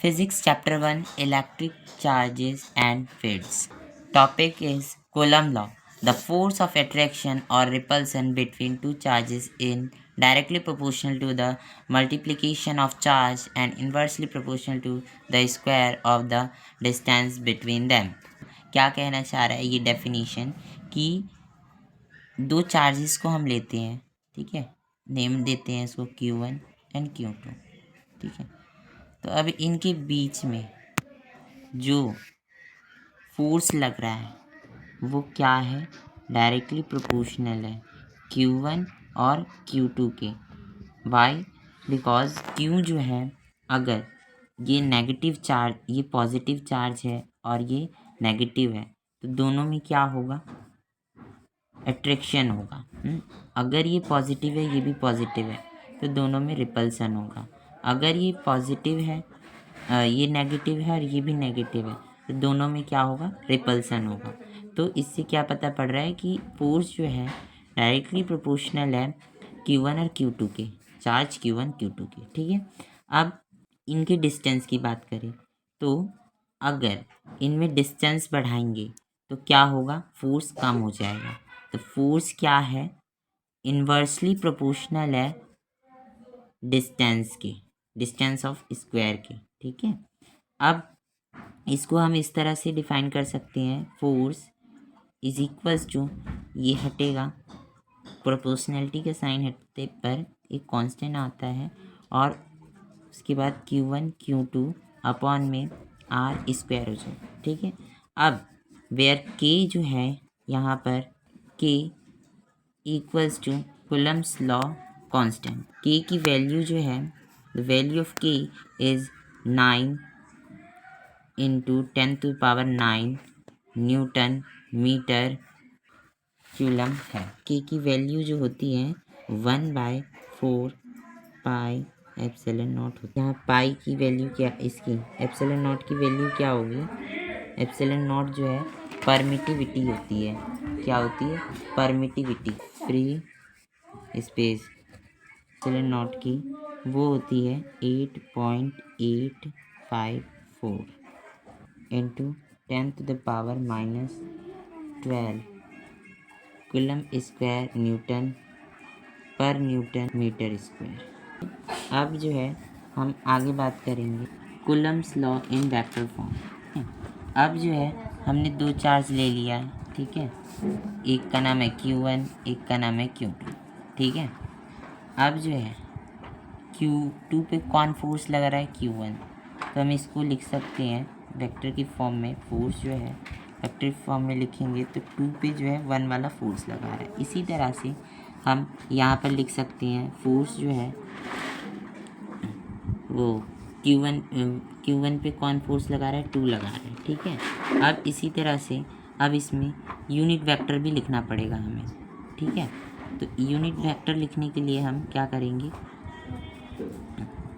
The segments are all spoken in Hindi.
Physics Chapter 1 Electric Charges and Fields. Topic is Coulomb Law. The force of attraction or repulsion between two charges is directly proportional to the multiplication of charge and inversely proportional to the square of the distance between them. क्या कहना चाह रहा है ये डेफिनेशन कि दो चार्जेस को हम लेते हैं, ठीक है, नेम देते हैं इसको Q1 एंड Q2, ठीक है। तो अब इनके बीच में जो फोर्स लग रहा है वो क्या है, डायरेक्टली प्रोपोर्शनल है Q1 और Q2 के। वाई? बिकॉज Q जो है, अगर ये नेगेटिव चार्ज, ये पॉजिटिव चार्ज है और ये नेगेटिव है, तो दोनों में क्या होगा, अट्रैक्शन होगा। अगर ये पॉजिटिव है, ये भी पॉजिटिव है, तो दोनों में रिपल्सन होगा। अगर ये पॉजिटिव है, ये नेगेटिव है और ये भी नेगेटिव है, तो दोनों में क्या होगा, रिपल्सन होगा। तो इससे क्या पता पड़ रहा है कि फोर्स जो है डायरेक्टली प्रोपोर्शनल है Q1 और Q2 के, चार्ज Q1 Q2 के, ठीक है। अब इनके डिस्टेंस की बात करें तो अगर इनमें डिस्टेंस बढ़ाएंगे तो क्या होगा, फोर्स कम हो जाएगा। तो फोर्स क्या है, इन्वर्सली प्रोपोर्शनल है डिस्टेंस के, डिस्टेंस ऑफ स्क्वायर के, ठीक है। अब इसको हम इस तरह से डिफाइन कर सकते हैं, फोर्स इज इक्वल्स टू, ये हटेगा, प्रोपोर्शनैलिटी का साइन हटते पर एक कांस्टेंट आता है और उसके बाद Q1 Q2 अपॉन में R स्क्वायर हो जाए, ठीक है। अब वेयर K जो है यहाँ पर K equals to Coulomb's law constant. K की वैल्यू जो है, the value of K is 9 into 10⁹ newton metre coulomb है। K की वैल्यू जो होती है 1/4 पाई एप्सिलॉन नॉट होती है। यहाँ पाई की वैल्यू क्या, इसकी एप्सिलॉन नॉट की वैल्यू क्या होगी, एप्सिलॉन नॉट जो है परमिटिविटी होती है। क्या होती है, permittivity, free space. Epsilon not की वो होती है 8.854 इंटू 10⁻⁻12 कूलम्ब स्क्वायर न्यूटन पर न्यूटन मीटर स्क्वायर। अब जो है हम आगे बात करेंगे Coulomb's law in vector form. अब जो है हमने दो चार्ज ले लिया है, ठीक है, एक का नाम है Q1, एक का नाम है Q2, ठीक है। अब जो है Q2 पे कौन फोर्स लगा रहा है, Q1, तो हम इसको लिख सकते हैं वेक्टर की फॉर्म में। फोर्स जो है वेक्टर फॉर्म में लिखेंगे तो 2 पे जो है 1 वाला फोर्स लगा रहा है। इसी तरह से हम यहाँ पर लिख सकते हैं फोर्स जो है वो Q1 पे कौन फोर्स लगा रहा है, 2 लगा रहा है, ठीक है। अब इसी तरह से अब इसमें यूनिट वेक्टर भी लिखना पड़ेगा हमें, ठीक है। तो यूनिट वेक्टर लिखने के लिए हम क्या करेंगे,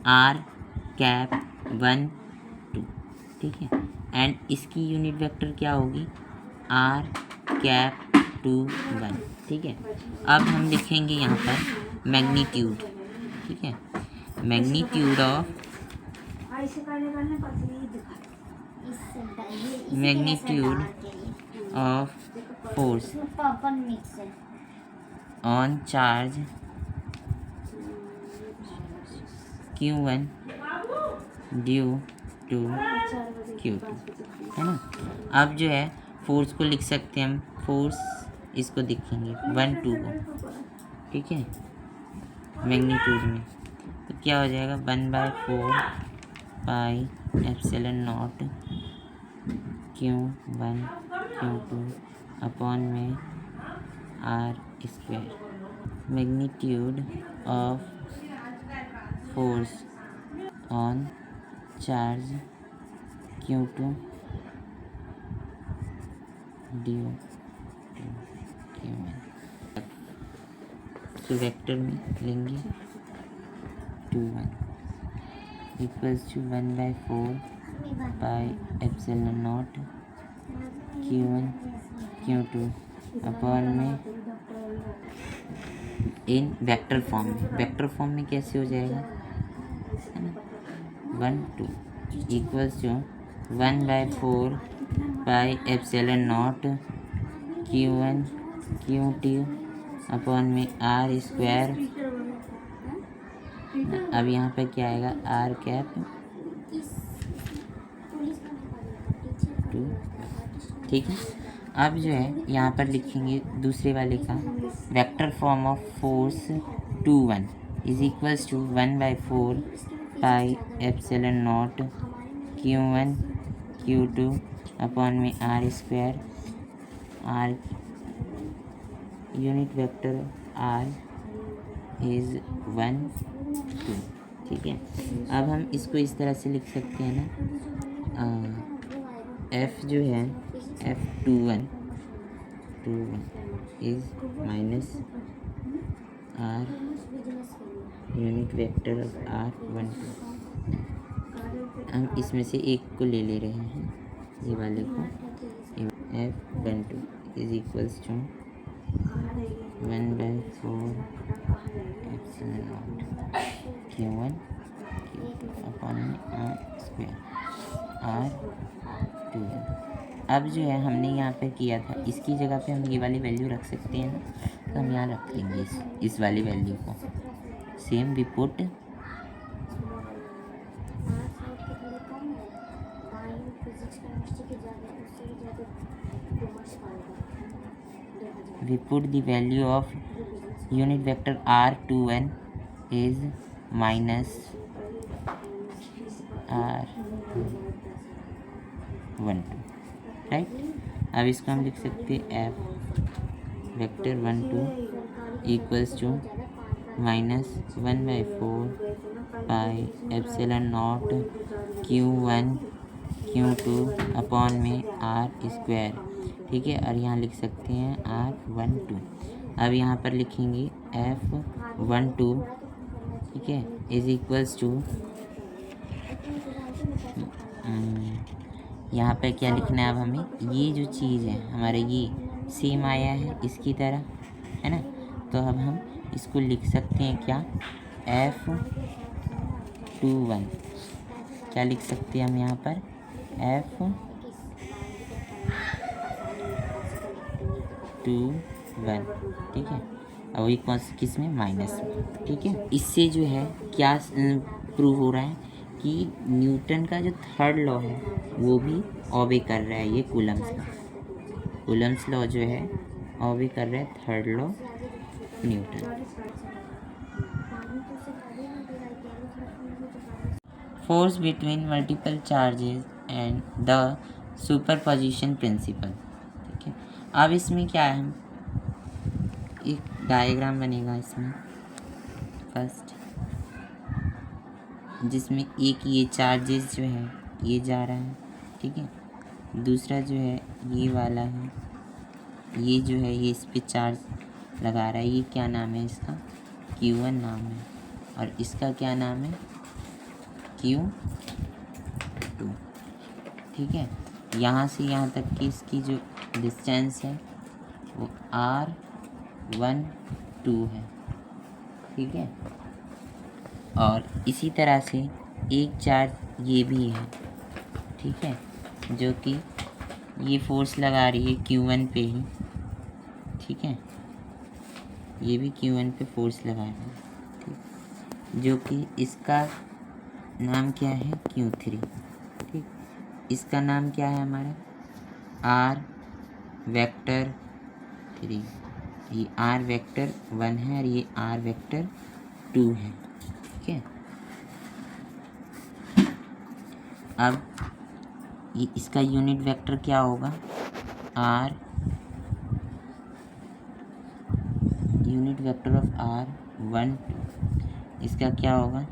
R⁻1 2, ठीक है, एंड इसकी यूनिट वेक्टर क्या होगी, R⁻2 1, ठीक है। अब हम लिखेंगे यहाँ पर मैग्नीट्यूड, ठीक है, magnitude of force on charge Q1 due to Q2, है ना। अब जो है फोर्स को लिख सकते हैं हम, फोर्स इसको दिखेंगे 1 2 को, ठीक है, मैग्नीट्यूड में। तो क्या हो जाएगा, 1/4 pi epsilon naught Q1 Q2 upon में R square. Magnitude of force on charge Q2 due to Q1। तो वेक्टर में लेंगे 2 1 equals to 1/4 pi epsilon naught Q1 Q2 upon में इन वेक्टर फॉर्म में। वेक्टर फॉर्म में कैसे हो जाएगा, है ना, 1 2, equals to 1/4 pi epsilon naught Q1 Q2 upon में R स्क्वायर। अब यहाँ पे क्या आएगा, R कैप 2। ठीक है, अब जो है यहाँ पर लिखेंगे दूसरे वाले का vector form of force 2/1 is equals to 1/4 pi epsilon naught Q1 Q2 upon में R square. R unit vector R is 1 2। ठीक है, अब हम इसको इस तरह से लिख सकते हैं ना, F जो है F21 is minus R unit vector of R12। हम इसमें से एक को ले रहे हैं, ये वाले को, F12 is equals to 1/4 epsilon naught Q1 Q2 upon R square R2। अब जो है हमने यहाँ पे किया था, इसकी जगह पे हम ये वाली वैल्यू रख सकते हैं ना, तो हम यहाँ रख लेंगे इस वाली वैल्यू को। Same we put the value of unit vector R21 is minus R12, right. अब इसको हम लिख सकते हैं F vector 12 equals to minus 1/4 pi epsilon naught Q1 Q2 upon में R स्क्वायर। ठीक है, और यहाँ लिख सकते हैं R12। अब यहाँ पर लिखेंगे F12, ठीक है, इज इक्वल्स टू, यहाँ पे क्या लिखना है अब हमें, ये जो चीज़ है हमारे ये सेम आया है इसकी तरह, है ना, तो अब हम इसको लिख सकते हैं क्या, F21 क्या लिख सकते हैं हम यहाँ पर, F21। ठीक है, और वही कौन सी किस में, माइनस में। ठीक है, इससे जो है क्या प्रूव हो रहा है कि न्यूटन का जो थर्ड लॉ है वो भी ऑबे कर रहा है, ये कूलम्स लॉ जो है ऑबे कर रहा है third law Newton. Force between multiple charges and the superposition principle. ठीक है, अब इसमें क्या है, एक डायग्राम बनेगा इसमें फर्स्ट, जिसमें एक ये चार्जेस जो है ये जा रहा है, ठीक है, दूसरा जो है ये वाला है, ये जो है ये इस पे चार्ज लगा रहा है, ये क्या नाम है इसका, Q1 नाम है, और इसका क्या नाम है, Q2। ठीक है, यहाँ से यहाँ तक की इसकी जो डिस्टेंस है वो R12 है। ठीक है, और इसी तरह से एक चार्ज ये भी है, ठीक है, जो कि ये फोर्स लगा रही है Q1 पे ही। ठीक है, ये भी Q1 पे फोर्स लगा रही है, ठीक, जो कि इसका नाम क्या है, Q3। ठीक, इसका नाम क्या है हमारा, R वेक्टर 3, ये R वेक्टर 1 है और ये R वेक्टर 2 है। ठीक है, अब ये इसका यूनिट वेक्टर क्या होगा, R unit vector of R12, इसका क्या होगा,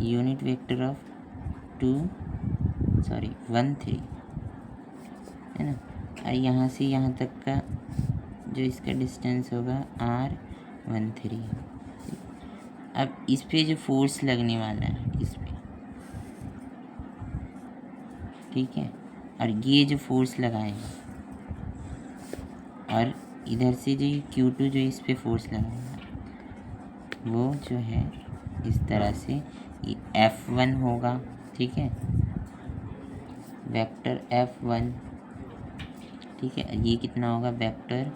यूनिट वेक्टर ऑफ 1 3, है ना, और यहाँ से यहाँ तक का जो इसका डिस्टेंस होगा R13। अब इस पे जो फोर्स लगने वाला है इस पे, ठीक है, और ये जो फोर्स लगाएगा, और इधर से जो Q2 जो इस पे फोर्स लगाएगा वो जो है इस तरह से ये F1 होगा, ठीक है, वेक्टर F1, ठीक है, ये कितना होगा वेक्टर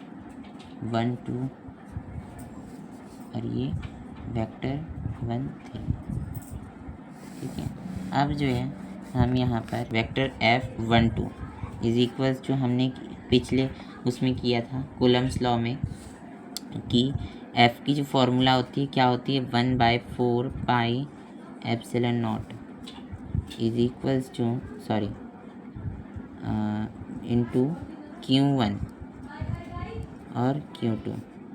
1 2 और ये वेक्टर 1 3, ठीक है। अब जो है हम यहाँ पर वेक्टर F12 इज इक्वल्स जो हमने पिछले उसमें किया था कूलम्स लॉ में कि F की जो फॉर्मूला होती है क्या होती है 1/4 pi epsilon naught is equals to sorry into Q1 और Q2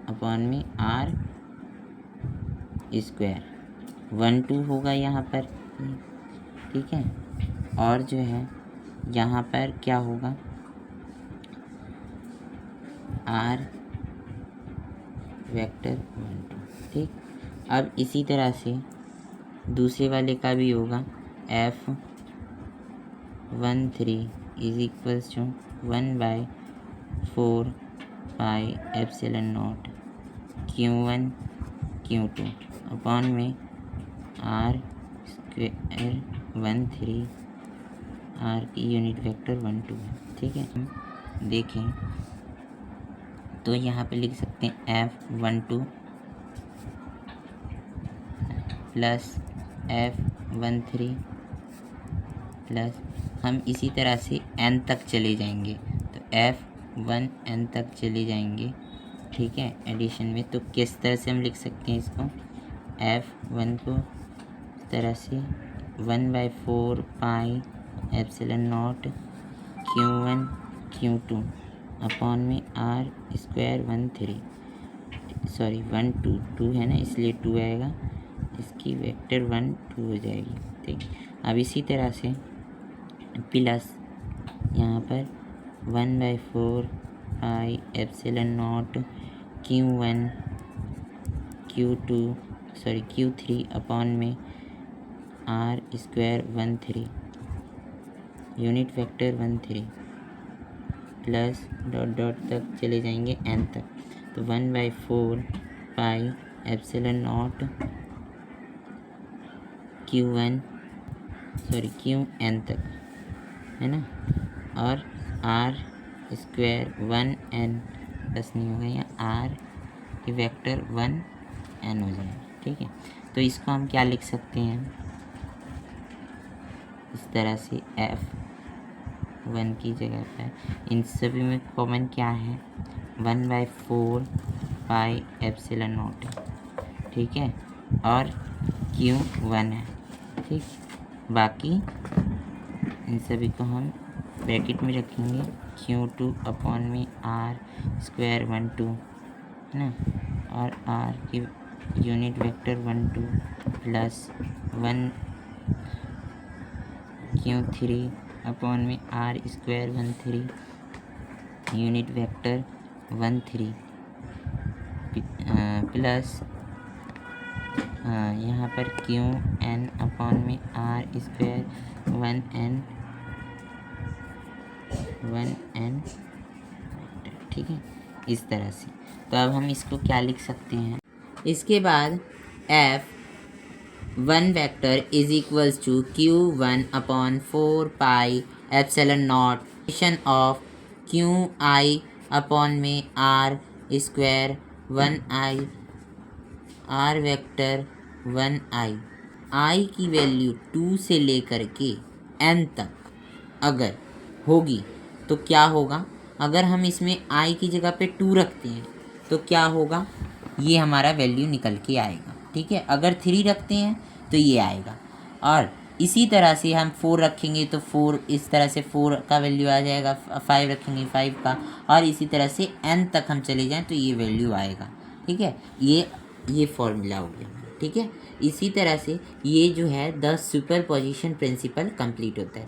अपॉन में R स्क्वायर 1 2 होगा यहाँ पर, ठीक है। और जो है यहाँ पर क्या होगा R वेक्टर 1 2, ठीक। अब इसी तरह से दूसरे वाले का भी होगा F13 is equals to 1/4 pi epsilon naught Q1 Q2 upon में R स्क्वायर 1 3 R की यूनिट वेक्टर 1 2 है, ठीक है। देखें तो यहाँ पे लिख सकते हैं F12 प्लस F13 प्लस हम इसी तरह से n तक चले जाएंगे तो F1n तक चले जाएंगे, ठीक है, एडिशन में। तो किस तरह से हम लिख सकते हैं इसको F1 को इस तरह से 1/4 pi epsilon naught Q1 Q2 upon में R स्क्वायर 1 3 सॉरी 1 2 2 है ना इसलिए 2 आएगा, इसकी वेक्टर 1 2 हो जाएगी, ठीक। अब इसी तरह से प्लस यहाँ पर 1/4 pi epsilon naught Q1 Q2 sorry Q3 upon में R square 1 3 unit vector 1 3 plus dot dot तक चले जाएंगे n तक तो 1/4 pi epsilon naught Q1 sorry Qn तक है ना, और R स्क्वायर 1n बस नहीं होगा यहाँ R की वेक्टर 1n हो जाएगा, ठीक है। तो इसको हम क्या लिख सकते हैं इस तरह से F1 की जगह पर इन सभी में कॉमन क्या है 1/4 पाई एप्सिलॉन नॉट है, ठीक है, और Q1 है, ठीक। बाकी इन सभी को हम ब्रैकेट में रखेंगे Q2 अपॉन में R स्क्वायर 1 2 है ना, और R की unit vector 1 2 plus 1 Q3 upon में R square 1 3 unit vector 1 3 plus यहाँ पर Qn अपॉन में R स्क्वायर 1n ठीक है, इस तरह से। तो अब हम इसको क्या लिख सकते हैं, इसके बाद F1 vector is equals to Q1 upon 4 pi epsilon naught of Qi upon में R square 1i R vector 1i i की वैल्यू 2 से लेकर के n तक अगर होगी तो क्या होगा, अगर हम इसमें i की जगह पे 2 रखते हैं तो क्या होगा, ये हमारा वैल्यू निकल के आएगा, ठीक है। अगर 3 रखते हैं तो ये आएगा, और इसी तरह से हम 4 रखेंगे तो 4 इस तरह से 4 का वैल्यू आ जाएगा, 5 रखेंगे 5 का, और इसी तरह से n तक हम चले जाएं तो ये वैल्यू आएगा, ठीक है। ये फॉर्मूला हो गया, ठीक है। इसी तरह से ये जो है द सुपरपोजिशन प्रिंसिपल कंप्लीट होता है।